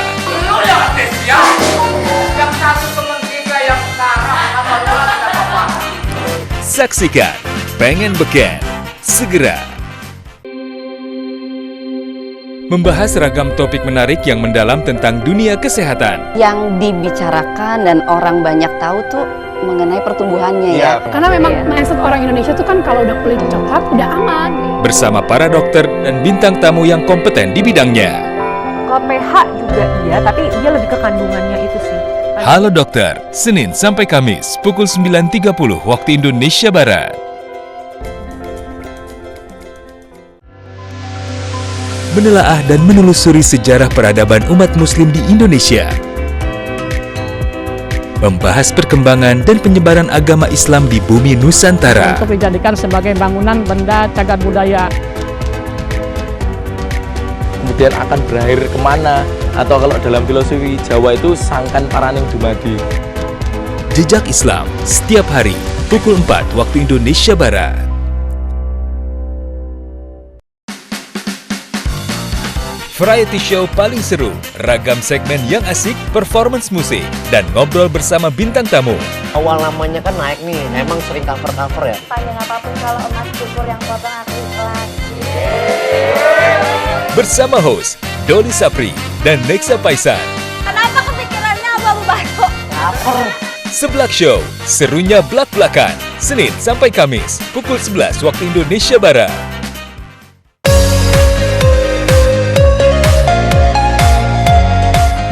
Saksikan Pengen Beken segera. Membahas ragam topik menarik yang mendalam tentang dunia kesehatan. Yang dibicarakan dan orang banyak tahu tuh mengenai pertumbuhannya ya. Karena memang mindset orang Indonesia tuh kan kalau udah kulit coklat udah aman. Bersama para dokter dan bintang tamu yang kompeten di bidangnya. Kalau pH juga iya, tapi dia lebih ke kandungannya itu sih. Halo Dokter, Senin sampai Kamis pukul 9.30 waktu Indonesia Barat. Menelaah dan menelusuri sejarah peradaban umat muslim di Indonesia. Membahas perkembangan dan penyebaran agama Islam di bumi Nusantara. Untuk dijadikan sebagai bangunan benda cagar budaya. Kemudian akan berakhir kemana? Atau kalau dalam filosofi Jawa itu sangkan paraning dumadi. Jejak Islam setiap hari pukul 4 waktu Indonesia Barat. Variety show paling seru, ragam segmen yang asik, performance musik, dan ngobrol bersama bintang tamu. Awal namanya kan naik nih, emang sering cover-cover ya? Panjang apapun kalau emas cukur yang potong aku ikhlas. Bersama host Doli Sapri dan Nexa Paisan. Kenapa kepikirannya abu-abu batu? Cover. Seblak Show, serunya blak-blakan. Senin sampai Kamis, pukul 11 waktu Indonesia Barat.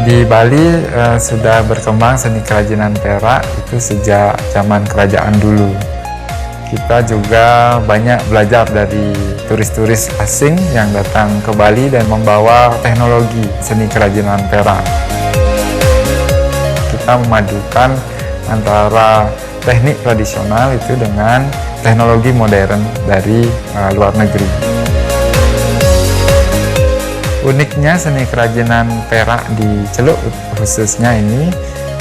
Di Bali sudah berkembang seni kerajinan perak itu sejak zaman kerajaan dulu. Kita juga banyak belajar dari turis-turis asing yang datang ke Bali dan membawa teknologi seni kerajinan perak. Kita memadukan antara teknik tradisional itu dengan teknologi modern dari luar negeri. Uniknya seni kerajinan perak di Celuk khususnya ini,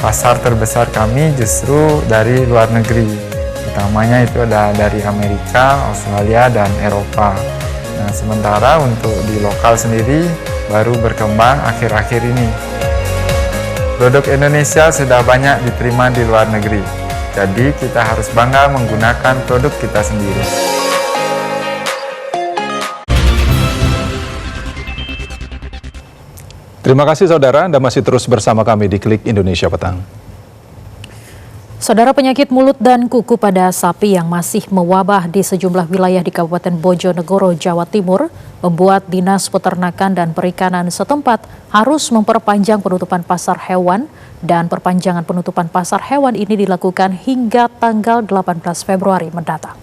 pasar terbesar kami justru dari luar negeri. Utamanya itu ada dari Amerika, Australia, dan Eropa. Nah, sementara untuk di lokal sendiri baru berkembang akhir-akhir ini. Produk Indonesia sudah banyak diterima di luar negeri. Jadi kita harus bangga menggunakan produk kita sendiri. Terima kasih saudara, Anda masih terus bersama kami di Klik Indonesia Petang. Saudara, penyakit mulut dan kuku pada sapi yang masih mewabah di sejumlah wilayah di Kabupaten Bojonegoro, Jawa Timur, membuat Dinas Peternakan dan Perikanan setempat harus memperpanjang penutupan pasar hewan, dan perpanjangan penutupan pasar hewan ini dilakukan hingga tanggal 18 Februari mendatang.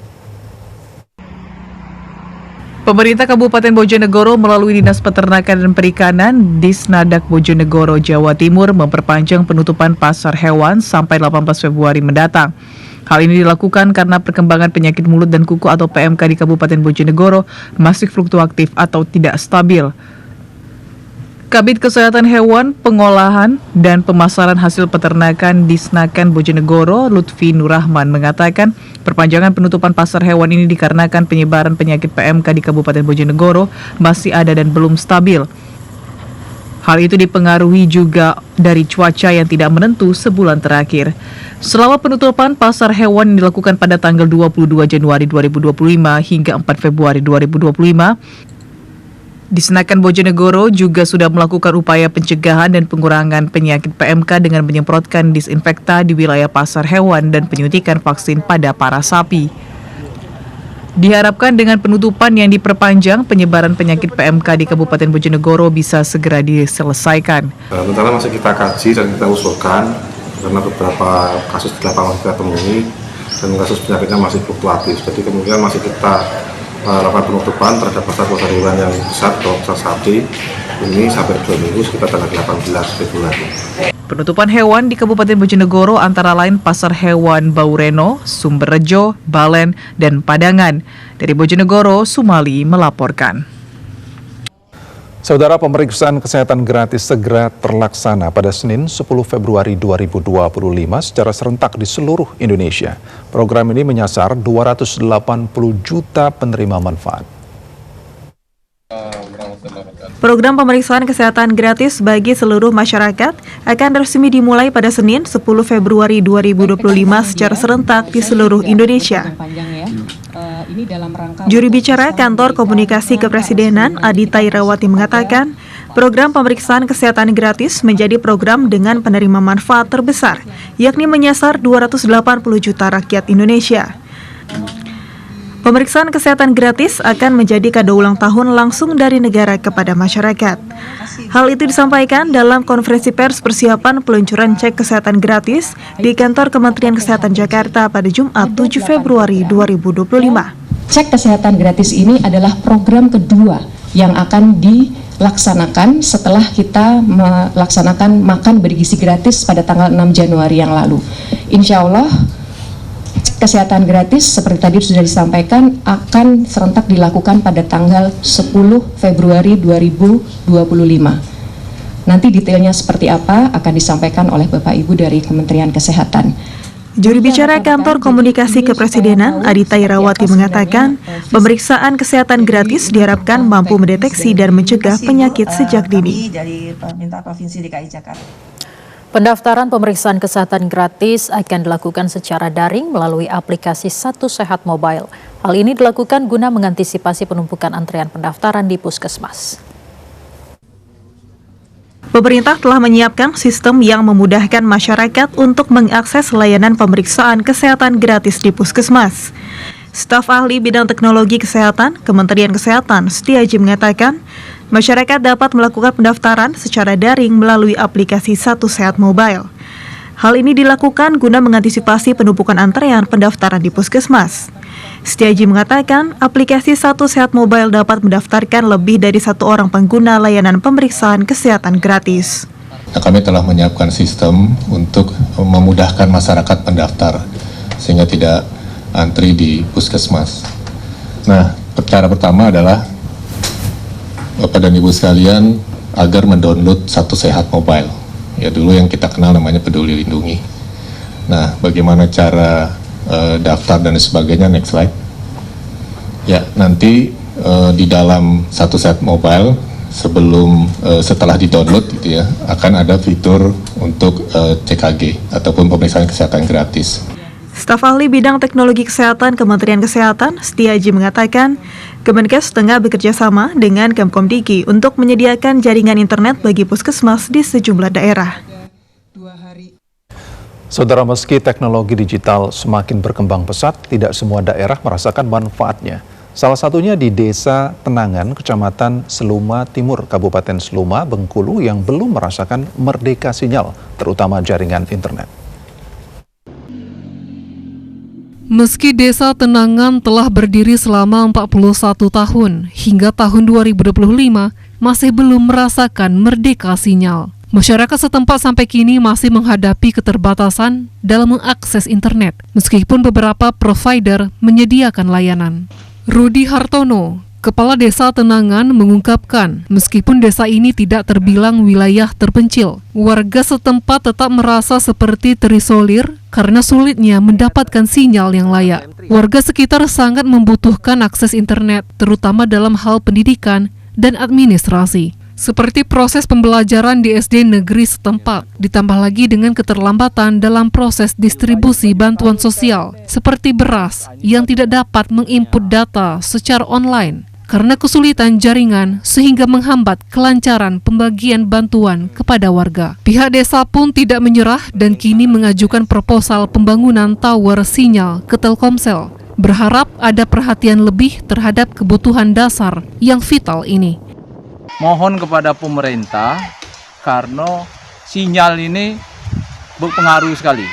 Pemerintah Kabupaten Bojonegoro melalui Dinas Peternakan dan Perikanan Disnadak Bojonegoro, Jawa Timur memperpanjang penutupan pasar hewan sampai 18 Februari mendatang. Hal ini dilakukan karena perkembangan penyakit mulut dan kuku atau PMK di Kabupaten Bojonegoro masih fluktuatif atau tidak stabil. Kabid Kesehatan Hewan, Pengolahan, dan Pemasaran Hasil Peternakan Disnakan Bojonegoro, Lutfi Nurrahman, mengatakan perpanjangan penutupan pasar hewan ini dikarenakan penyebaran penyakit PMK di Kabupaten Bojonegoro masih ada dan belum stabil. Hal itu dipengaruhi juga dari cuaca yang tidak menentu sebulan terakhir. Selama penutupan pasar hewan yang dilakukan pada tanggal 22 Januari 2025 hingga 4 Februari 2025, Di Senakan Bojonegoro juga sudah melakukan upaya pencegahan dan pengurangan penyakit PMK dengan menyemprotkan disinfektan di wilayah pasar hewan dan penyuntikan vaksin pada para sapi. Diharapkan dengan penutupan yang diperpanjang, penyebaran penyakit PMK di Kabupaten Bojonegoro bisa segera diselesaikan. Sementara masih kita kaji dan kita usulkan karena beberapa kasus di lapangan kita temui dan kasus penyakitnya masih fluktuatif. Jadi kemungkinan masih kita lakukan penutupan terhadap pasar-pasar hewan yang besar, pasar sapi ini sampai 2 minggu sekitar tanggal 18 Februari. Penutupan hewan di Kabupaten Bojonegoro antara lain Pasar Hewan Baureno, Sumberrejo, Balen, dan Padangan. Dari Bojonegoro, Sumali melaporkan. Saudara, pemeriksaan kesehatan gratis segera terlaksana pada Senin 10 Februari 2025 secara serentak di seluruh Indonesia. Program ini menyasar 280 juta penerima manfaat. Program pemeriksaan kesehatan gratis bagi seluruh masyarakat akan resmi dimulai pada Senin 10 Februari 2025 secara serentak di seluruh Indonesia. Juru bicara Kantor Komunikasi Kepresidenan Adita Irawati mengatakan, program pemeriksaan kesehatan gratis menjadi program dengan penerima manfaat terbesar, yakni menyasar 280 juta rakyat Indonesia. Pemeriksaan kesehatan gratis akan menjadi kado ulang tahun langsung dari negara kepada masyarakat. Hal itu disampaikan dalam konferensi pers persiapan peluncuran cek kesehatan gratis di kantor Kementerian Kesehatan Jakarta pada Jumat 7 Februari 2025. Cek kesehatan gratis ini adalah program kedua yang akan dilaksanakan setelah kita melaksanakan makan bergizi gratis pada tanggal 6 Januari yang lalu. Insya Allah, kesehatan gratis seperti tadi sudah disampaikan akan serentak dilakukan pada tanggal 10 Februari 2025. Nanti detailnya seperti apa akan disampaikan oleh Bapak Ibu dari Kementerian Kesehatan. Juru bicara Kantor Komunikasi Kepresidenan Adita Irawati mengatakan, pemeriksaan kesehatan gratis diharapkan mampu mendeteksi dan mencegah penyakit sejak dini. Dari pemerintah Provinsi DKI Jakarta. Pendaftaran pemeriksaan kesehatan gratis akan dilakukan secara daring melalui aplikasi Satu Sehat Mobile. Hal ini dilakukan guna mengantisipasi penumpukan antrean pendaftaran di puskesmas. Pemerintah telah menyiapkan sistem yang memudahkan masyarakat untuk mengakses layanan pemeriksaan kesehatan gratis di puskesmas. Staf ahli bidang teknologi kesehatan Kementerian Kesehatan Setiaji mengatakan, masyarakat dapat melakukan pendaftaran secara daring melalui aplikasi Satu Sehat Mobile. Hal ini dilakukan guna mengantisipasi penumpukan antrean pendaftaran di puskesmas. Setiaji mengatakan, aplikasi Satu Sehat Mobile dapat mendaftarkan lebih dari 1 orang pengguna layanan pemeriksaan kesehatan gratis. Kami telah menyiapkan sistem untuk memudahkan masyarakat pendaftar, sehingga tidak antri di puskesmas. Nah, cara pertama adalah Bapak dan Ibu sekalian agar mendownload Satu Sehat Mobile. Ya, dulu yang kita kenal namanya Peduli Lindungi. Nah, bagaimana cara daftar dan sebagainya, next slide. Ya, nanti di dalam Satu Sehat Mobile setelah di-download gitu ya, akan ada fitur untuk CKG ataupun pemeriksaan kesehatan gratis. Staf ahli bidang teknologi kesehatan Kementerian Kesehatan Setiaji mengatakan, Kemenkes tengah bekerja sama dengan Kemkomdiki untuk menyediakan jaringan internet bagi puskesmas di sejumlah daerah. Saudara, meski teknologi digital semakin berkembang pesat, tidak semua daerah merasakan manfaatnya. Salah satunya di Desa Tenangan, Kecamatan Seluma Timur, Kabupaten Seluma, Bengkulu yang belum merasakan merdeka sinyal, terutama jaringan internet. Meski Desa Tenangan telah berdiri selama 41 tahun, hingga tahun 2025 masih belum merasakan merdeka sinyal. Masyarakat setempat sampai kini masih menghadapi keterbatasan dalam mengakses internet, meskipun beberapa provider menyediakan layanan. Rudi Hartono, Kepala Desa Tenangan, mengungkapkan meskipun desa ini tidak terbilang wilayah terpencil, warga setempat tetap merasa seperti terisolir karena sulitnya mendapatkan sinyal yang layak. Warga sekitar sangat membutuhkan akses internet, terutama dalam hal pendidikan dan administrasi. Seperti proses pembelajaran di SD negeri setempat, ditambah lagi dengan keterlambatan dalam proses distribusi bantuan sosial, seperti beras yang tidak dapat menginput data secara online karena kesulitan jaringan sehingga menghambat kelancaran pembagian bantuan kepada warga. Pihak desa pun tidak menyerah dan kini mengajukan proposal pembangunan tower sinyal ke Telkomsel, berharap ada perhatian lebih terhadap kebutuhan dasar yang vital ini. Mohon kepada pemerintah karena sinyal ini berpengaruh sekali.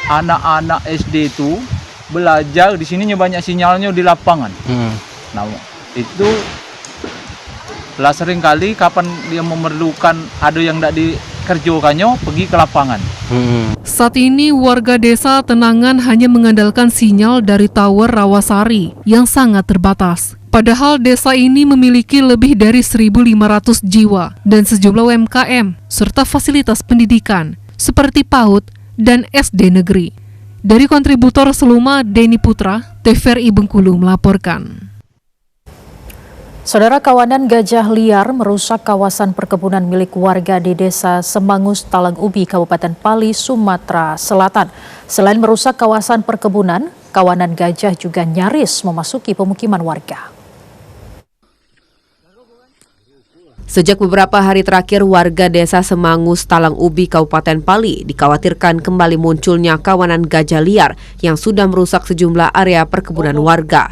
Anak-anak SD itu belajar di sini banyak sinyalnya di lapangan. Nah, itu lah sering kali kapan dia memerlukan ada yang tidak dikerjakannya pergi ke lapangan. Saat ini warga desa Tenangan hanya mengandalkan sinyal dari tower Rawasari yang sangat terbatas. Padahal desa ini memiliki lebih dari 1.500 jiwa dan sejumlah UMKM serta fasilitas pendidikan seperti PAUD dan SD negeri. Dari kontributor Seluma, Denny Putra, TVRI Bengkulu melaporkan. Saudara, kawanan gajah liar merusak kawasan perkebunan milik warga di Desa Semangus, Talang Ubi, Kabupaten Pali, Sumatera Selatan. Selain merusak kawasan perkebunan, kawanan gajah juga nyaris memasuki pemukiman warga. Sejak beberapa hari terakhir, warga Desa Semangus, Talang Ubi, Kabupaten Pali dikhawatirkan kembali munculnya kawanan gajah liar yang sudah merusak sejumlah area perkebunan warga.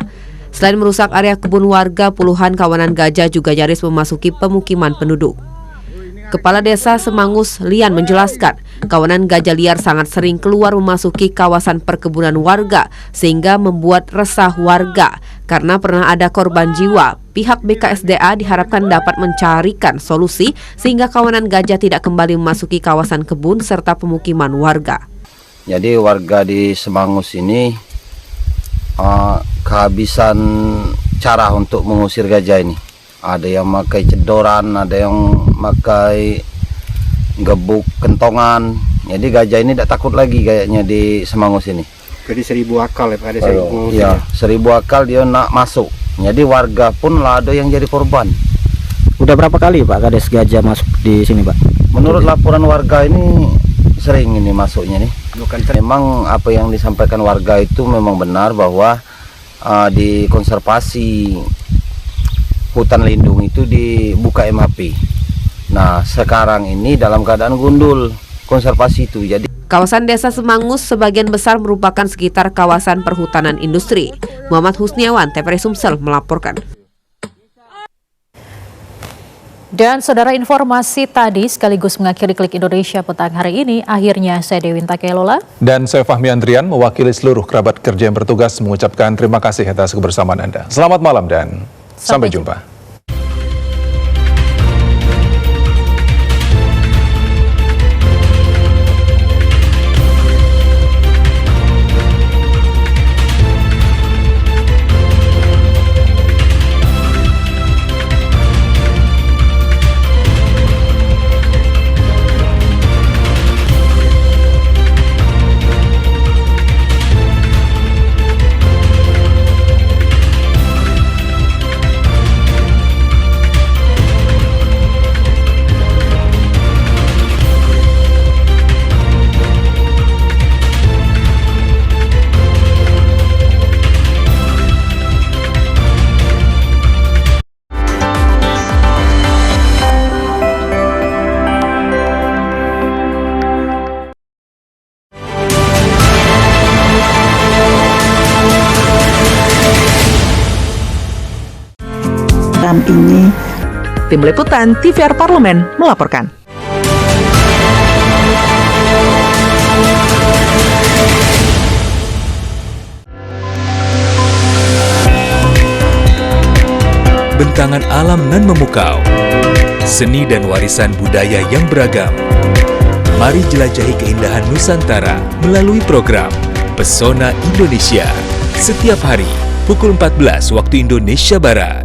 Selain merusak area kebun warga, puluhan kawanan gajah juga nyaris memasuki pemukiman penduduk. Kepala Desa Semangus, Lian, menjelaskan, kawanan gajah liar sangat sering keluar memasuki kawasan perkebunan warga sehingga membuat resah warga. Karena pernah ada korban jiwa, pihak BKSDA diharapkan dapat mencarikan solusi sehingga kawanan gajah tidak kembali memasuki kawasan kebun serta pemukiman warga. Jadi warga di Semangus ini kehabisan cara untuk mengusir gajah ini. Ada yang pakai cedoran, ada yang pakai gebuk kentongan. Jadi gajah ini tidak takut lagi kayaknya di Semangus ini. Jadi 1000 akal ya Pak, ada 1000. Iya, 1000 akal dia nak masuk. Jadi warga pun lah ada yang jadi korban. Udah berapa kali Pak kades gajah masuk di sini Pak? Menurut laporan warga ini sering ini masuknya nih. Memang apa yang disampaikan warga itu memang benar bahwa di konservasi hutan lindung itu dibuka MHP. Nah, sekarang ini dalam keadaan gundul konservasi itu. Jadi kawasan Desa Semangus sebagian besar merupakan sekitar kawasan perhutanan industri. Muhammad Husniawan, TVRI Sumsel melaporkan. Dan saudara, informasi tadi sekaligus mengakhiri Klik Indonesia petang hari ini. Akhirnya saya Dewinta Kelola. Dan saya Fahmi Andrian mewakili seluruh kerabat kerja yang bertugas mengucapkan terima kasih atas kebersamaan Anda. Selamat malam dan sampai jumpa. Ini Tim Liputan TVR Parlemen melaporkan. Bentangan alam nan memukau, seni dan warisan budaya yang beragam. Mari jelajahi keindahan Nusantara melalui program Pesona Indonesia setiap hari pukul 14 waktu Indonesia Barat.